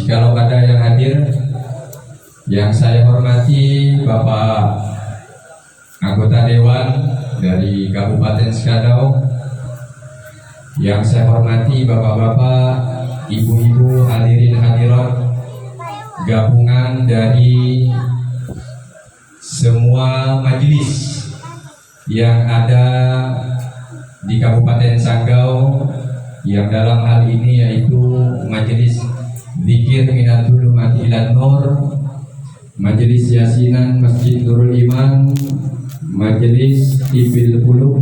Jikalau ada yang hadir, yang saya hormati Bapak anggota Dewan dari Kabupaten Sekadau, yang saya hormati Bapak-bapak, Ibu-ibu, hadirin hadirat, gabungan dari semua majelis yang ada di Kabupaten Sanggau, yang dalam hal ini yaitu Majelis Zikir Minatul Umati Ilan Nur, Majelis Yasinan Masjid Nurul Iman, Majelis Tibil Qulub,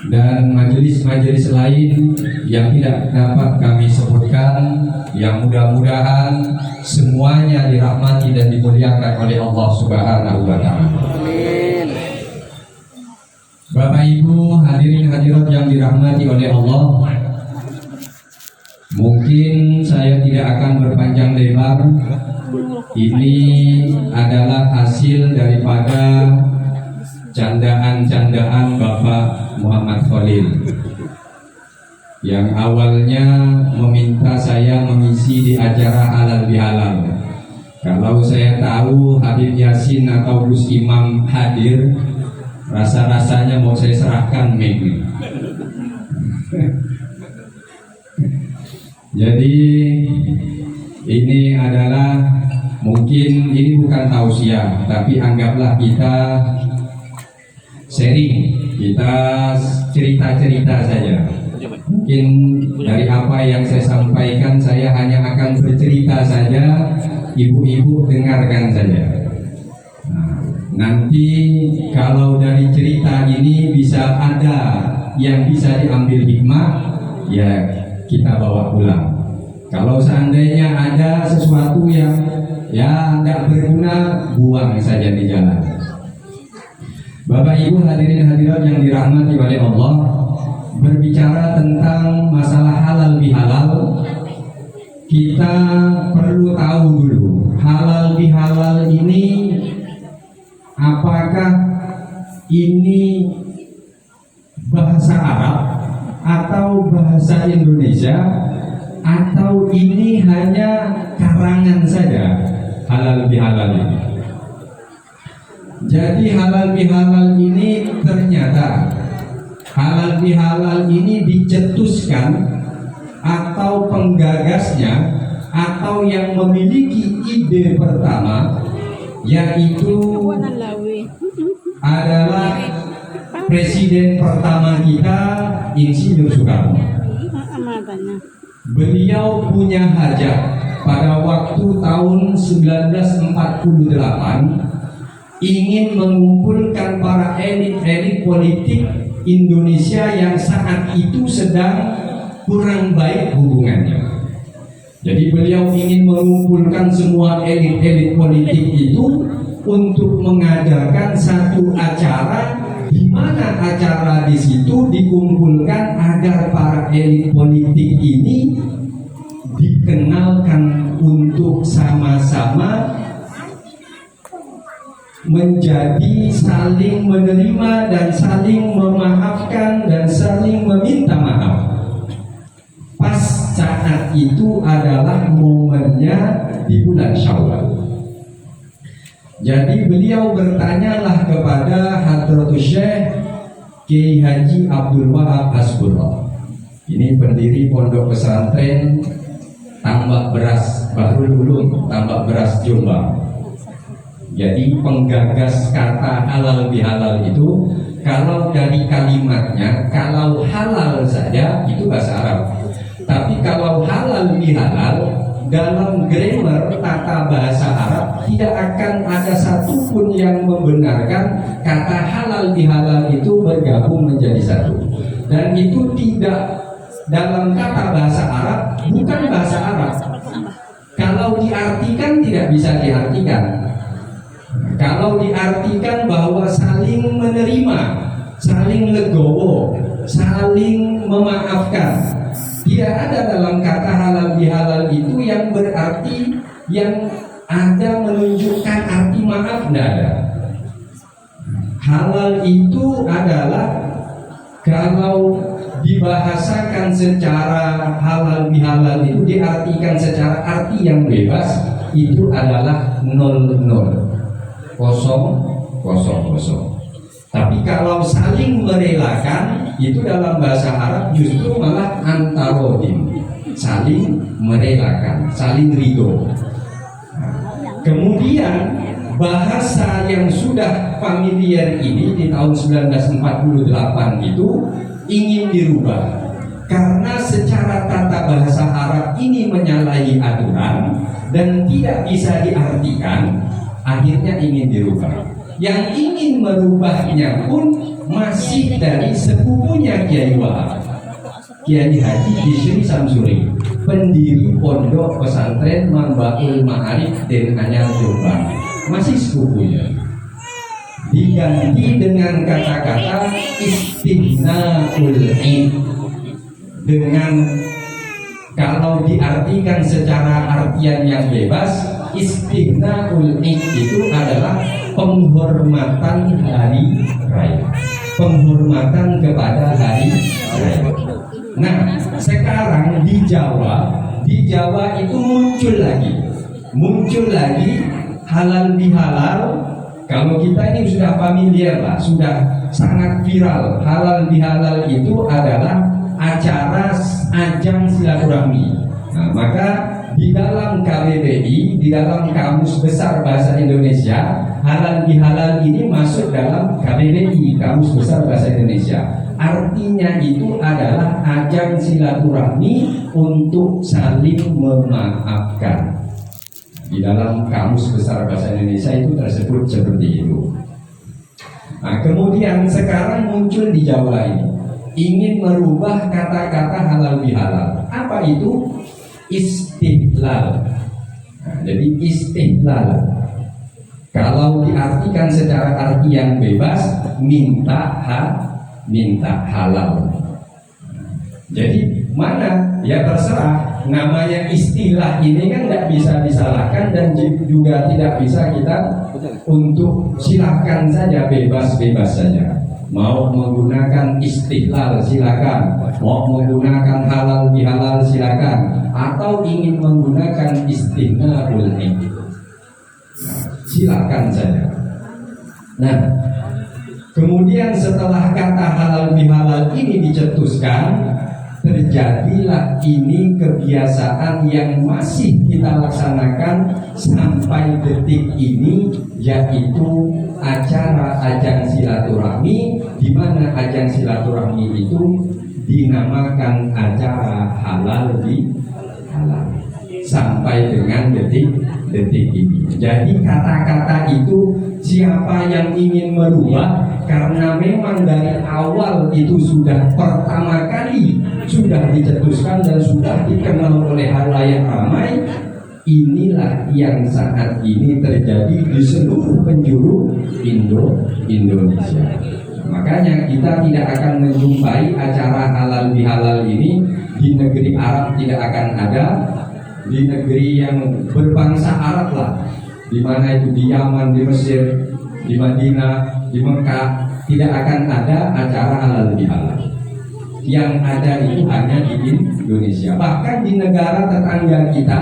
dan majelis-majelis lain yang tidak dapat kami sebutkan, yang mudah-mudahan semuanya dirahmati dan dimuliakan oleh Allah Subhanahu wa Ta'ala. Bapak Ibu, hadirin hadirat yang dirahmati oleh Allah, mungkin saya tidak akan berpanjang lebar. Ini adalah hasil daripada candaan-candaan Bapak Muhammad Khalil, yang awalnya meminta saya mengisi di acara halal bihalal. Kalau saya tahu Habib Yasin atau Gus Imam hadir, rasa-rasanya mau saya serahkan mic. Jadi ini adalah, mungkin ini bukan tausiah, tapi anggaplah kita sharing, kita cerita-cerita saja. Mungkin dari apa yang saya sampaikan, saya hanya akan bercerita saja, ibu-ibu dengarkan saja. Nanti kalau dari cerita ini bisa ada yang bisa diambil hikmah, ya kita bawa pulang. Kalau seandainya ada sesuatu yang ya tidak berguna, buang saja di jalan. Bapak Ibu hadirin hadirat yang dirahmati oleh Allah, berbicara tentang masalah halal bihalal, kita perlu tahu dulu halal bihalal ini, apakah ini bahasa Arab atau bahasa Indonesia, atau ini hanya karangan saja halal bihalal ini. Jadi halal bihalal ini ternyata halal bihalal ini dicetuskan, atau penggagasnya atau yang memiliki ide pertama yaitu adalah Presiden pertama kita, Insinyur Soekarno. Beliau punya hajat pada waktu tahun 1948 ingin mengumpulkan para elit-elit politik Indonesia yang saat itu sedang kurang baik hubungannya. Jadi beliau ingin mengumpulkan semua elit-elit politik itu untuk mengadakan satu acara, di mana acara di situ dikumpulkan agar para elit politik ini dikenalkan untuk sama-sama menjadi saling menerima dan saling memaafkan dan saling meminta maaf. Pas saat itu adalah momennya di bulan Syawal. Jadi beliau bertanyalah kepada Hadratus Syekh Kiai Haji Abdul Wahab Hasbullah. Ini pendiri pondok pesantren Tambak Beras Bahrul Ulum, Tambak Beras Jombang. Jadi penggagas kata halal bihalal itu, kalau dari kalimatnya, kalau halal saja itu bahasa Arab. Tapi kalau halal bihalal dalam grammar tata bahasa Arab tidak akan ada satupun yang membenarkan kata halal bihalal itu bergabung menjadi satu. Dan itu tidak dalam kata bahasa Arab, bukan bahasa Arab. Kalau diartikan tidak bisa diartikan. Kalau diartikan bahwa saling menerima, saling legowo, saling memaafkan, tidak ada dalam kata halal bihalal itu yang berarti yang ada menunjukkan arti maaf, tidak ada. Halal itu adalah kalau di bahasa membahasakan secara halal bihalal itu diartikan secara arti yang bebas, itu adalah 00, kosong, kosong, kosong. Tapi kalau saling merelakan, itu dalam bahasa Arab justru malah antarodim, saling merelakan, saling ridho. Kemudian bahasa yang sudah familiar ini di tahun 1948 itu ingin dirubah karena secara tata bahasa Arab ini menyalahi aturan dan tidak bisa diartikan, akhirnya ingin dirubah. Yang ingin merubahnya pun masih dari sepupunya Kiai Wahab, Kiai Haji Bisri Samsuri, pendiri pondok pesantren Manbaul Ma'arif Den Anyar Jombang, masih sepupunya. Diganti dengan kata-kata istighna'ul id, dengan kalau diartikan secara artian yang bebas, istighna'ul id itu adalah penghormatan hari raya, penghormatan kepada hari raya. Nah, sekarang di Jawa itu muncul lagi halal bihalal. Kalau kita ini sudah familiar lah, sudah sangat viral. Halal bihalal itu adalah acara ajang silaturahmi. Nah, maka di dalam KBBI, di dalam Kamus Besar Bahasa Indonesia, halal bihalal ini masuk dalam KBBI, Kamus Besar Bahasa Indonesia. Artinya itu adalah ajang silaturahmi untuk saling memaafkan. Di dalam Kamus Besar Bahasa Indonesia itu tersebut seperti itu. Nah, kemudian sekarang muncul di Jawa ini ingin merubah kata-kata halal bihalal. Apa itu? Istihlal. Nah, jadi istihlal kalau diartikan secara arti yang bebas, minta halal. Jadi mana? Ya terserah. Namanya istilah ini kan tidak bisa disalahkan dan juga tidak bisa kita untuk silahkan saja, bebas-bebas saja. Mau menggunakan istihlal silakan, mau menggunakan halal bihalal silakan, atau ingin menggunakan istighna'ul id, silakan saja. Nah, kemudian setelah kata halal bihalal ini dicetuskan, terjadilah ini kebiasaan yang masih kita laksanakan sampai detik ini, yaitu acara ajang silaturahmi, di mana ajang silaturahmi itu dinamakan acara halal bihalal sampai dengan detik ini. Jadi kata-kata itu siapa yang ingin merubah, karena memang dari awal itu sudah pertama kali sudah dicetuskan dan sudah dikenal oleh halayak ramai, inilah yang saat ini terjadi di seluruh penjuru Indonesia. Makanya kita tidak akan menjumpai acara halal bihalal ini di negeri Arab, tidak akan ada. Di negeri yang berbangsa Arab lah, di mana itu di Yaman, di Mesir, di Madinah, di Mekah, tidak akan ada acara halal bihalal. Yang ada itu hanya di Indonesia. Bahkan di negara tetangga kita,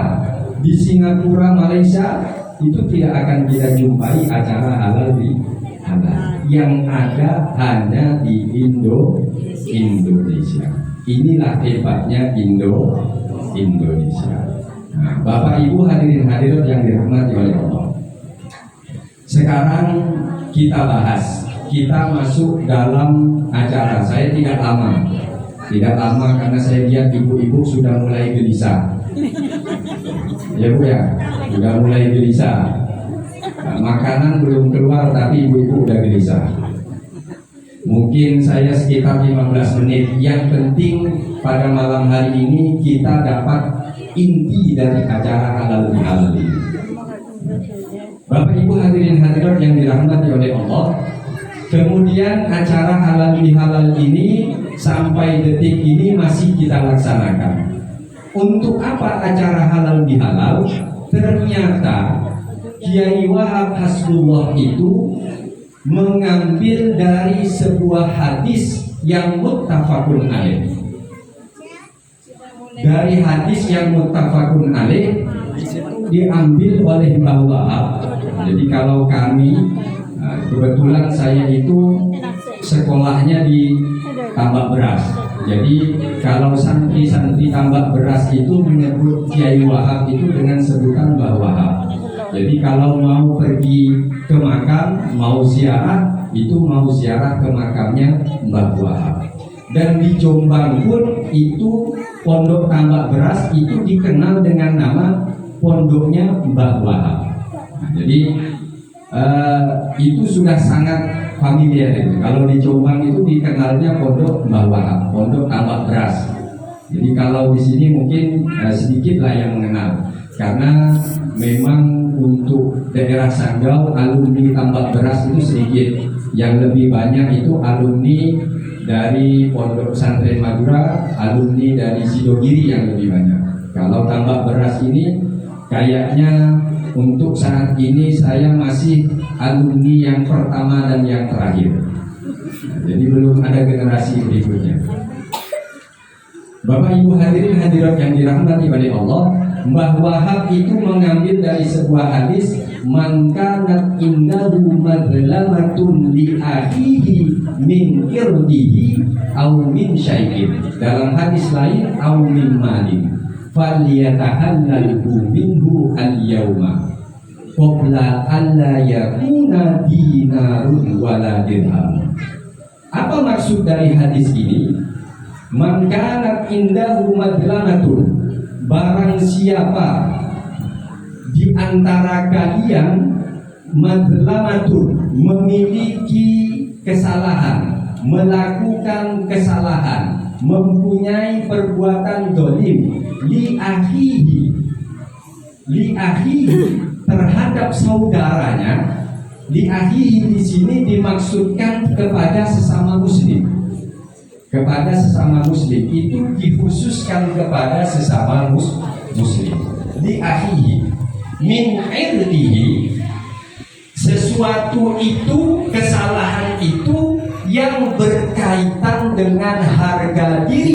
di Singapura, Malaysia, itu tidak akan kita jumpai acara halal bihalal. Yang ada hanya di Indonesia. Inilah hebatnya Indonesia. Nah, Bapak Ibu hadirin hadirat yang dirahmati oleh Allah. Sekarang kita bahas, kita masuk dalam acara. Saya tidak lama karena saya lihat ibu-ibu sudah mulai gelisah. Ya Bu ya, sudah mulai gelisah. Nah, makanan belum keluar tapi ibu-ibu udah gelisah. Mungkin saya sekitar 15 menit. Yang penting pada malam hari ini kita dapat inti dari acara halal bihalal ini. Bapak Ibu hadirin hadirat yang dirahmati oleh Allah, kemudian acara halal bihalal ini sampai detik ini masih kita laksanakan. Untuk apa acara halal bihalal? Ternyata Kiai Wahab Hasbullah itu mengambil dari sebuah hadis yang muttafaqun alaih. dari hadis yang muttafaqun alaih diambil oleh Mbah Wahab. Jadi kalau kami kebetulan saya itu sekolahnya di Tambak Beras. Jadi kalau santri-santri Tambak Beras itu menyebut Kiai Wahab itu dengan sebutan Mbah Wahab. Jadi kalau mau pergi ke makam, mau ziarah, itu mau ziarah ke makamnya Mbah Wahab. Dan di Jombang pun itu Pondok Tambak Beras itu dikenal dengan nama pondoknya Mbah Wahab. Nah, jadi itu sudah sangat familiar itu. Kalau di Jombang itu dikenalnya Pondok Mbah Wahab, Pondok Tambak Beras. Jadi kalau di sini mungkin sedikit lah yang mengenal, karena memang untuk daerah Sanggau alumni Tambak Beras itu sedikit. Yang lebih banyak itu alumni dari Pondok Pesantren Madura, alumni dari Sidogiri yang lebih banyak. Kalau Tambak Beras ini kayaknya untuk saat ini saya masih alumni yang pertama dan yang terakhir. Jadi belum ada generasi berikutnya. Bapak Ibu hadirin hadirat yang dirahmati oleh Allah, Mbah Wahab itu mengambil dari sebuah hadis, man kanat indahu madlamatun li akhihi min irdihi aw min syai'in. Dalam hadis lain, aw min malin falyatahallalhu minhu al-yawma qabla alla yakuna dinarun wala dirham. Apa maksud dari hadis ini? Man kanat indahu madlamatun, barang siapa di antara kalian madlamatun, memiliki kesalahan, melakukan kesalahan, mempunyai perbuatan dolim, li akhihi terhadap saudaranya. Li akhihi di sini dimaksudkan kepada sesama muslim. Kepada sesama muslim itu dikhususkan kepada sesama muslim. Li akhihi min irdihi, sesuatu itu, kesalahan itu yang berkaitan dengan harga diri